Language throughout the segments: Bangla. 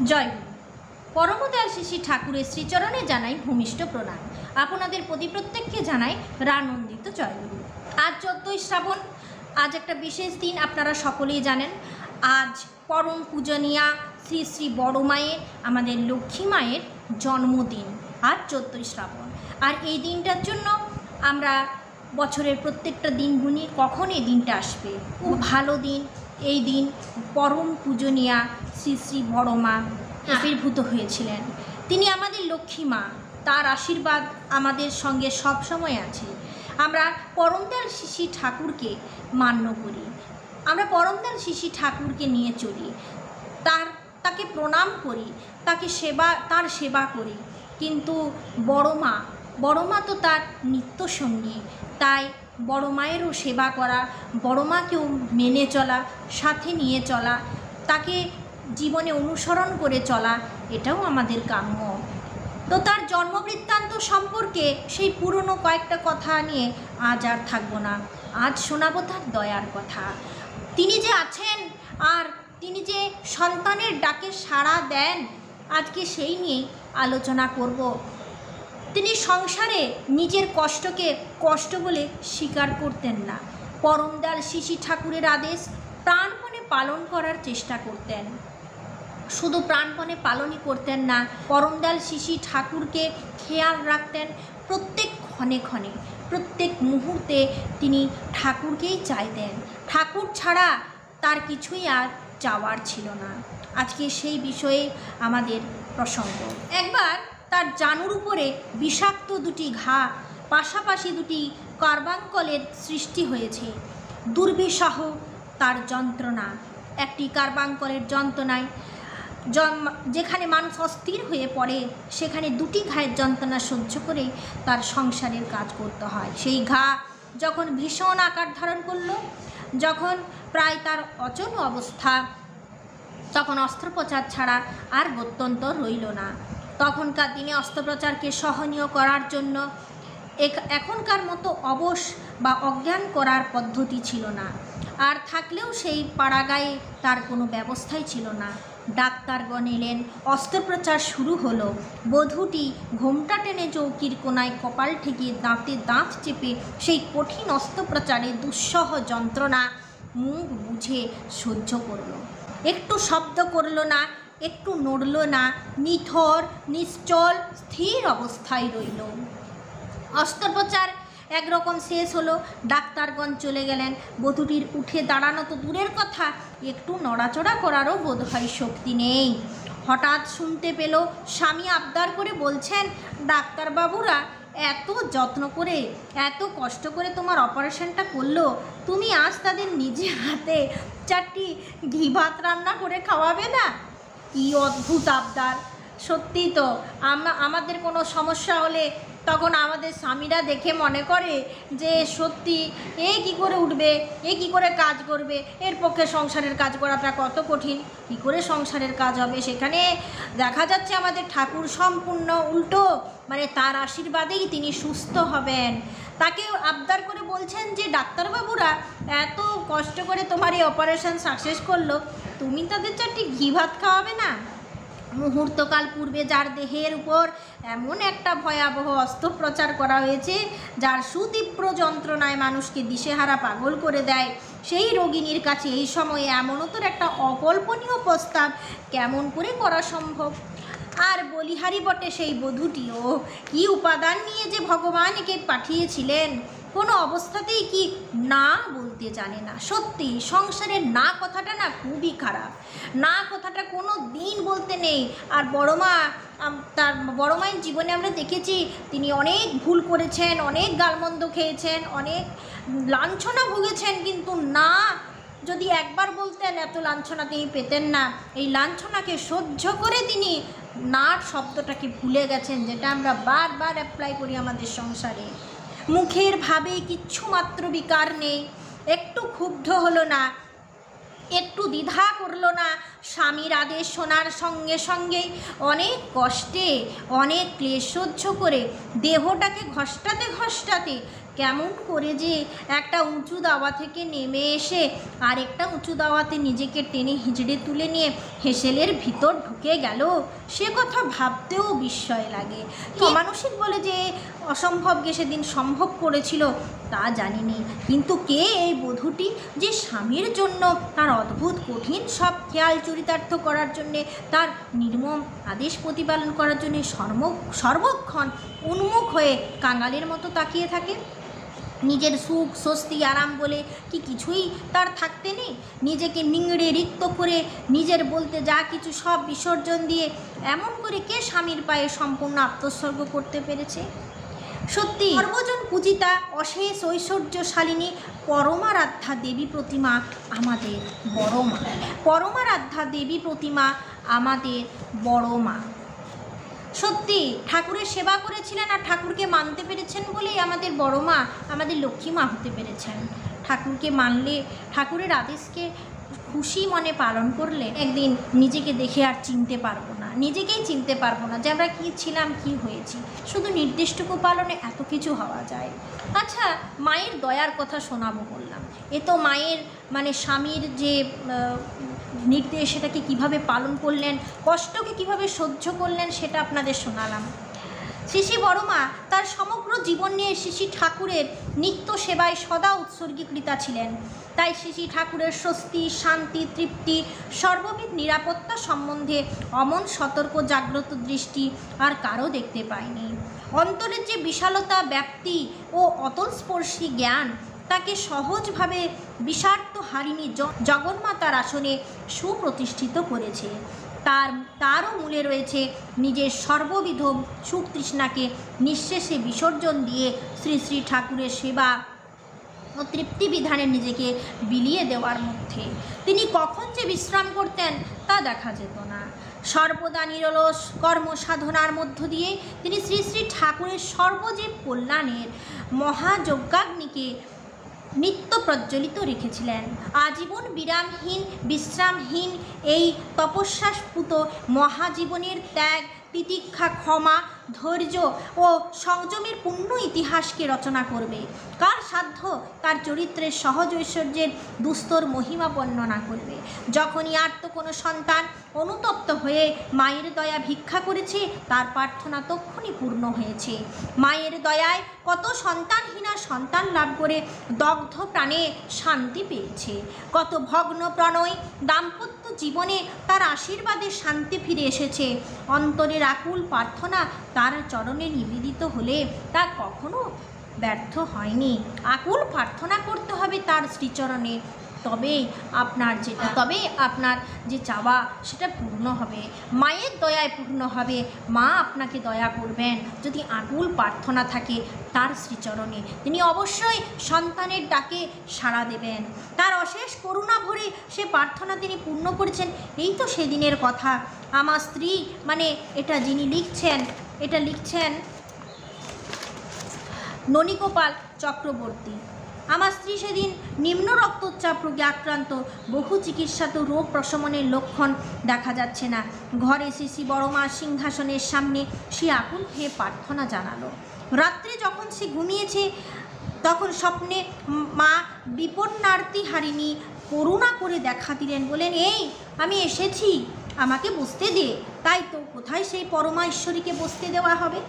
জয়গুরু। পরমদয়াল শ্রী ঠাকুরের শ্রীচরণে জানাই ভূমিষ্ঠ প্রণাম। আপনাদের প্রতি প্রত্যেককে জানাই রানন্দিত জয়গুরু। আজ 14ই শ্রাবণ, আজ একটা বিশেষ দিন, আপনারা সকলেই জানেন। আজ পরম পূজনীয়া শ্রী শ্রী বড় মায়ের, আমাদের লক্ষ্মী মায়ের জন্মদিন। আজ 14ই শ্রাবণ। আর এই দিনটার জন্য আমরা বছরের প্রত্যেকটা দিন গুনি কখন এই দিনটা আসবে। খুব ভালো দিন এই দিন। পরম পূজনীয়া শ্রী শ্রী বড় মা আবির্ভূত হয়েছিলেন। তিনি আমাদের লক্ষ্মী মা, তার আশীর্বাদ আমাদের সঙ্গে সব সময় আছে। আমরা পরমদয়াল শ্রী ঠাকুরকে মান্য করি, আমরা পরমদয়াল শ্রী ঠাকুরকে নিয়ে চলি, তাকে প্রণাম করি, তার সেবা করি। কিন্তু বড় মা তো তার নিত্যসঙ্গী, তাই বড় মায়েরও সেবা করা, বড় মাকেও মেনে চলা, সাথে নিয়ে চলা, তাকে জীবনে অনুসরণ করে চলা, এটাও আমাদের কাম্য। তো তার জন্মবৃত্তান্ত সম্পর্কে সেই পুরনো কয়েকটা কথা নিয়ে আজ আর থাকবো না। আজ শোনাবো তার দয়ার কথা। তিনি যে আছেন আর তিনি যে সন্তানের ডাকে সাড়া দেন, আজকে সেই নিয়েই আলোচনা করব। তিনি সংসারে নিজের কষ্টকে কষ্ট বলে স্বীকার করতেন না। পরমদয়াল শ্রী ঠাকুরের আদেশ প্রাণপণে পালন করার চেষ্টা করতেন। শুধু প্রাণপণে পালনই করতেন না, পরমদয়াল শ্রী ঠাকুরকে খেয়াল রাখতেন প্রত্যেক ক্ষণে ক্ষণে, প্রত্যেক মুহূর্তে তিনি ঠাকুরকেই চাইতেন। ঠাকুর ছাড়া তার কিছুই আর চাওয়ার ছিল না। আজকে সেই বিষয়ে আমাদের প্রসঙ্গ। একবার তার জানুর উপরে বিষাক্ত দুটি ঘা, পাশাপাশি দুটি কার্বাঙ্কলের সৃষ্টি হয়েছে। দুর্বিষহ তার যন্ত্রণা, একটি কার্বাঙ্কলের যন্ত্রণায় যেখানে মানুষ অস্থির হয়ে পড়ে, সেখানে দুটি ঘায়ের যন্ত্রণা সহ্য করে তার সংসারের কাজ করতে হয়। সেই ঘা যখন ভীষণ আকার ধারণ করলো, যখন প্রায় তার অচল অবস্থা, তখন অস্ত্রোপচার ছাড়া আর গত্যন্তর রইল না। তখনকার দিনে অস্ত্রোপচারকে সহনীয় করার জন্য এখনকার মতো অবশ বা অজ্ঞান করার পদ্ধতি ছিল না, আর থাকলেও সেই পাড়াগায়ে তার কোনো ব্যবস্থাই ছিল না। ডাক্তারগণ এলেন, অস্ত্রোপচার শুরু হলো। বধূটি ঘোমটা টেনে চৌকির কোনায় কপাল ঠেকিয়ে দাঁতে দাঁত চেপে সেই কঠিন অস্ত্রোপচারে দুঃসহ যন্ত্রণা মুখ বুঝে সহ্য করল। একটু শব্দ করল না, একটু নড়ল না, নিথর নিশ্চল স্থির অবস্থায় রইল। অস্ত্রোপচার একরকম শেষ হলো, ডাক্তারগণ চলে গেলেন। বধূটির উঠে দাঁড়ানো তো দূরের কথা, একটু নড়াচড়া করারও বোধহয় শক্তি নেই। হঠাৎ শুনতে পেল স্বামী আবদার করে বলছেন, ডাক্তারবাবুরা এত যত্ন করে, এত কষ্ট করে তোমার অপারেশনটা করলো, তুমি আজ তাদের নিজে হাতে 4টি ঘি ভাত রান্না করে খাওয়াবে না? কি অদ্ভুত আবদার! সত্যি তো, আমাদের কোনো সমস্যা হলে তখন আমাদের স্বামীরা দেখে মনে করে যে সত্যি এ কী করে উঠবে, এ কী করে কাজ করবে, এর পক্ষে সংসারের কাজ করাটা কত কঠিন, কী করে সংসারের কাজ হবে। সেখানে দেখা যাচ্ছে আমাদের ঠাকুর সম্পূর্ণ উল্টো, মানে তার আশীর্বাদেই তিনি সুস্থ হবেন। তাকে আবদার করে বলছেন যে ডাক্তারবাবুরা এত কষ্ট করে তোমার এই অপারেশন সাকসেস করলো, তুমি তাদের 4টি ঘি ভাত খাওয়াবে না? মুহূর্তকাল পূর্বে যার দেহের উপর এমন একটা ভয়াবহ অস্ত্রোপচার করা হয়েছে, যার সুতীব্র যন্ত্রণায় মানুষকে দিশেহারা পাগল করে দেয়, সেই রোগিনীর কাছে এই সময়ে এমনতর একটা অকল্পনীয় প্রস্তাব কেমন করে করা সম্ভব? আর বলিহারি বটে সেই বধূটিও, কি উপাদান নিয়ে যে ভগবান একে পাঠিয়েছিলেন, কোনো অবস্থাতেই কি না বলতে জানে না। সত্যি সংসারের না কথাটা না খুবই খারাপ, না কথাটা কোনো দিন বলতে নেই। আর তার বড় মায়ের জীবনে আমরা দেখেছি তিনি অনেক ভুল করেছেন, অনেক গালমন্দ খেয়েছেন, অনেক লাঞ্ছনা ভুগেছেন, কিন্তু না যদি একবার বলতেন এত লাঞ্ছনা তিনি পেতেন না। এই লাঞ্ছনাকে সহ্য করে তিনি না শব্দটাকে ভুলে গেছেন, যেটা আমরা বারবার অ্যাপ্লাই করি আমাদের সংসারে। মুখের ভাবে কিচ্ছু মাত্র বিকার নেই, একটু ক্ষুব্ধ হলো না, একটু দ্বিধা করলো না। স্বামীর আদেশ শোনার সঙ্গে সঙ্গেই অনেক কষ্টে, অনেক ক্লেশ সহ্য করে দেহটাকে ঘষ্টাতে ঘষ্টাতে কেমন করে যে একটা উঁচু দাওয়া থেকে নেমে এসে আরেকটা উঁচু দাওয়াতে নিজেকে টেনে হিঁচড়ে তুলে নিয়ে হেসেলের ভিতর ঢুকে গেল, সে কথা ভাবতেও বিস্ময় লাগে। অমানসিক বলে যে অসম্ভবকে সেদিন সম্ভব করেছিল তা জানিনি, কিন্তু কে এই বধূটি যে স্বামীর জন্য তার অদ্ভুত কঠিন সব খেয়াল চরিতার্থ করার জন্যে, তার নির্মম আদেশ প্রতিপালন করার জন্যে সর্বক্ষণ উন্মুখ হয়ে কাঙালের মতো তাকিয়ে থাকে। নিজের সুখ স্বস্তি আরাম বলে কি কিছুই তার থাকতে নেই? নিজেকে নিংড়ে রিক্ত করে নিজের বলতে যা কিছু সব বিসর্জন দিয়ে এমন করে কে স্বামীর পায়ে সম্পূর্ণ আত্মোৎসর্গ করতে পেরেছে? সত্যি সর্বজন পূজিতা অশেষ ঐশ্বর্যশালিনী পরমারাধ্যা দেবী প্রতিমা আমাদের বড় মা। পরমারাধ্যা দেবী প্রতিমা আমাদের বড় মা। সত্যি ঠাকুরের সেবা করেছিলেন আর ঠাকুরকে মানতে পেরেছেন বলেই আমাদের বড় মা, আমাদের লক্ষ্মী মা হতে পেরেছেন। ঠাকুরকে মানলে, ঠাকুরের আদেশকে খুশি মনে পালন করলে একদিন নিজেকে দেখে আর চিনতে পারবো না, নিজেকেই চিনতে পারবো না যে আমরা কী ছিলাম, কী হয়েছি। শুধু নির্দিষ্টটুকু পালনে এত কিছু হওয়া যায়। আচ্ছা, মায়ের দয়ার কথা শোনাবো বললাম, এ তো মায়ের মানে স্বামীর যে নির্দেশ সেটাকে কিভাবে পালন করলেন, কষ্টকে কিভাবে সহ্য করলেন সেটা আপনাদের শোনালাম। শ্রী শ্রী বড়মা তার সমগ্র জীবন নিয়ে শ্রী শ্রী ঠাকুরের নিত্য সেবায় সদা উৎসর্গীকৃতা ছিলেন। তাই শ্রী শ্রী ঠাকুরের স্বস্তি, শান্তি, তৃপ্তি, সর্ববিধ নিরাপত্তা সম্বন্ধে অমন সতর্ক জাগ্রত দৃষ্টি আর কারও দেখতে পায়নি। অন্তরের যে বিশালতা, ব্যাপ্তি ও অতলস্পর্শী জ্ঞান তাকে সহজভাবে বিষার্থ হারিণী জগন্মাতার আসনে সুপ্রতিষ্ঠিত করেছে। তারও মূলে রয়েছে নিজের সর্ববিধ সুখ তৃষ্ণাকে নিঃশেষে বিসর্জন দিয়ে শ্রী শ্রী ঠাকুরের সেবা ও তৃপ্তি বিধানে নিজেকে বিলিয়ে দেওয়ার মধ্যে তিনি কখন যে বিশ্রাম করতেন তা দেখা যেত না। সর্বদা নিরলস কর্মসাধনার মধ্য দিয়ে তিনি শ্রী শ্রী ঠাকুরের সর্বজীব কল্যাণের মহাযজ্ঞাগ্নিকে নিত্য প্রজ্বলিত রেখেছিলেন। আজীবন বিরামহীন, বিশ্রামহীন এই তপস্যাস্ফূত মহাজীবনের ত্যাগ, তিতিক্ষা, ক্ষমা, ধৈর্য ও সংযমের পূর্ণ ইতিহাসকে রচনা করবে। কার সাধ্য তার চরিত্রের সহজ ঐশ্বর্যের দুস্তর মহিমা বর্ণনা করবে? যখনই আর্ত কোনো সন্তান অনুতপ্ত হয়ে মায়ের দয়া ভিক্ষা করেছে, তার প্রার্থনা তক্ষুনি পূর্ণ হয়েছে। মায়ের দয়ায় কত সন্তানহীনা সন্তান লাভ করে দগ্ধ প্রাণে শান্তি পেয়েছে। কত ভগ্ন প্রণয় দাম্পত্য জীবনে তার আশীর্বাদে শান্তি ফিরে এসেছে। অন্তরের আকুল প্রার্থনা তার চরণে নিবেদিত হলে তা কখনো ব্যর্থ হয়নি। আকুল প্রার্থনা করতে হবে তার শ্রীচরণে, তবেই আপনার যে চাওয়া সেটা পূর্ণ হবে, মায়ের দয়ায় পূর্ণ হবে। মা আপনাকে দয়া করবেন যদি আকুল প্রার্থনা থাকে তার শ্রীচরণে। তিনি অবশ্যই সন্তানের ডাকে সাড়া দেবেন। তার অশেষ করুণা ভরে সে প্রার্থনা তিনি পূর্ণ করেছেন। এই তো সেদিনের কথা। আমার স্ত্রী মানে এটা যিনি লিখছেন ননীগোপাল চক্রবর্তী। আমার স্ত্রী সেদিন নিম্ন রক্তচাপ রোগে আক্রান্ত, বহু চিকিৎসাত রোগ প্রশমনের লক্ষণ দেখা যাচ্ছে না। ঘরে শ্রী বড়মা সিংহাসনের সামনে সে আকুল হয়ে প্রার্থনা জানালো। রাত্রে যখন সে ঘুমিয়েছে তখন স্বপ্নে মা বিপন্নার্তী হারিণী করুণা করে দেখা দিলেন, বলেন, এই আমি এসেছি, আমাকে বসতে দে। তাই তো কোথায় সেই পরমা ঈশ্বরীকে বসতে দেওয়া হবে?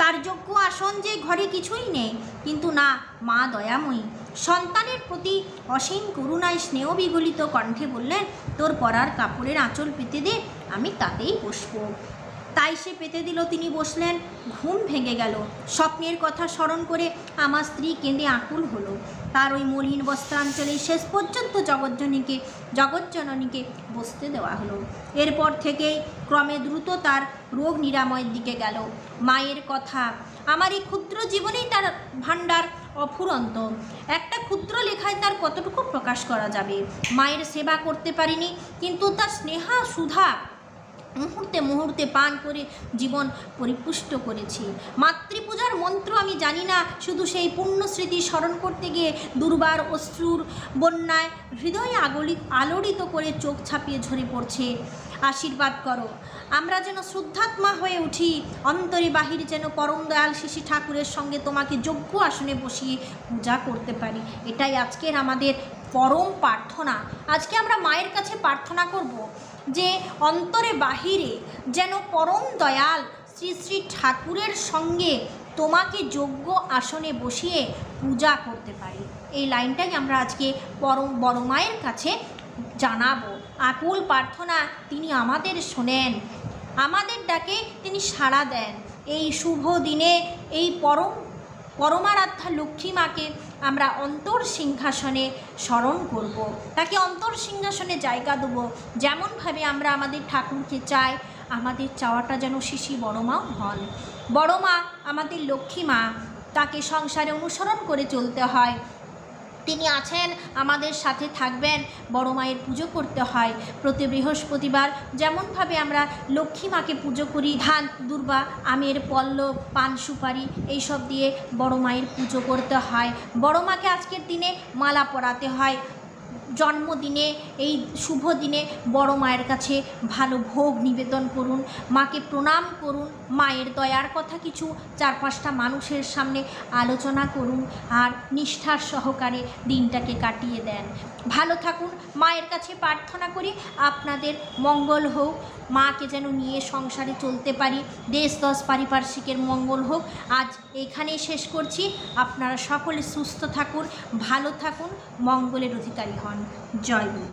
তার যোগ্য আসন যে ঘরে কিছুই নেই। কিন্তু না, মা দয়াময়ী সন্তানের প্রতি অসীম করুণায় স্নেহ বিগলিত কণ্ঠে বললেন, তোর পরার কাপড়ের আঁচল পেতে দে, আমি তাতেই বসব। তাই সে পেতে দিল, তিনি বসলেন। ঘুম ভেঙে গেল। স্বপ্নের কথা স্মরণ করে আমার স্ত্রী কেঁদে আকুল হলো। তার ওই মলিন বস্ত্রাঞ্চলে শেষ পর্যন্ত জগজ্জননীকে বসতে দেওয়া হলো। এরপর থেকেই ক্রমে দ্রুত তার রোগ নিরাময়ের দিকে গেল। মায়ের কথা, আমার এই ক্ষুদ্র জীবনেই তার ভাণ্ডার অফুরন্ত। একটা ক্ষুদ্র লেখায় তার কতটুকু প্রকাশ করা যাবে? মায়ের সেবা করতে পারিনি, কিন্তু তার স্নেহা সুধা মুহূর্তে মুহূর্তে পান করে জীবন পরিপুষ্ট করেছি। মাতৃপূজার মন্ত্র আমি জানি না, শুধু সেই পুণ্য স্মৃতি স্মরণ করতে গিয়ে দুর্বার অশ্রুর বন্যায় হৃদয়ে আলোড়িত করে চোখ ছাপিয়ে ঝরে পড়ছে। আশীর্বাদ করো। আমরা যেন শ্রদ্ধাত্মা হয়ে উঠি, অন্তরে বাহিরে যেন পরম দয়াল শ্রী শ্রী ঠাকুরের সঙ্গে তোমাকে যোগ্য আসনে বসিয়ে পূজা করতে পারি। এটাই আজকের আমাদের পরম প্রার্থনা। আজকে আমরা মায়ের কাছে প্রার্থনা করব যে অন্তরে বাহিরে যেন পরম দয়াল শ্রী শ্রী ঠাকুরের সঙ্গে তোমাকে যোগ্য আসনে বসিয়ে পূজা করতে পারি। এই লাইনটাই আমরা আজকে পরম বড় মায়ের কাছে জানাবো। আকুল প্রার্থনা তিনি আমাদের শোনেন, আমাদের ডাকে তিনি সাড়া দেন। এই শুভ দিনে এই পরমারাধ্যা লক্ষ্মী মাকে আমরা অন্তর সিংহাসনে স্মরণ করব, তাকে অন্তর সিংহাসনে জায়গা দেবো। যেমনভাবে আমরা আমাদের ঠাকুরকে চাই, আমাদের চাওয়াটা যেন শিশি বড় মা হন। বড় মা আমাদের লক্ষ্মী মা, তাকে সংসারে অনুসরণ করে চলতে হয়। তিনি আছেন, আমাদের সাথে থাকবেন। বড় মায়ের পুজো করতে হয় প্রতি বৃহস্পতিবার। যেমনভাবে আমরা লক্ষ্মী মাকে পুজো করি, ধান দুর্বা, আমের পল্লব, পান সুপারি এইসব দিয়ে বড় মায়ের পুজো করতে হয়। বড় মাকে আজকের দিনে মালা পরাতে হয়। জন্মদিনে এই শুভ দিনে বড় মায়ের কাছে ভালো ভোগ নিবেদন করুন, মাকে প্রণাম করুন, মায়ের দয়ার কথা কিছু 4-5টা মানুষের সামনে আলোচনা করুন, আর নিষ্ঠার সহকারে দিনটাকে কাটিয়ে দেন। ভালো থাকুন। মায়ের কাছে প্রার্থনা করি আপনাদের মঙ্গল হোক, মাকে যেন নিয়ে সংসারে চলতে পারি, দেশ দশ পারিপার্শ্বিকের মঙ্গল হোক। আজ এখানেই শেষ করছি। আপনারা সকলে সুস্থ থাকুন, ভালো থাকুন, মঙ্গলের অধিকারী হন। জয় গুরু।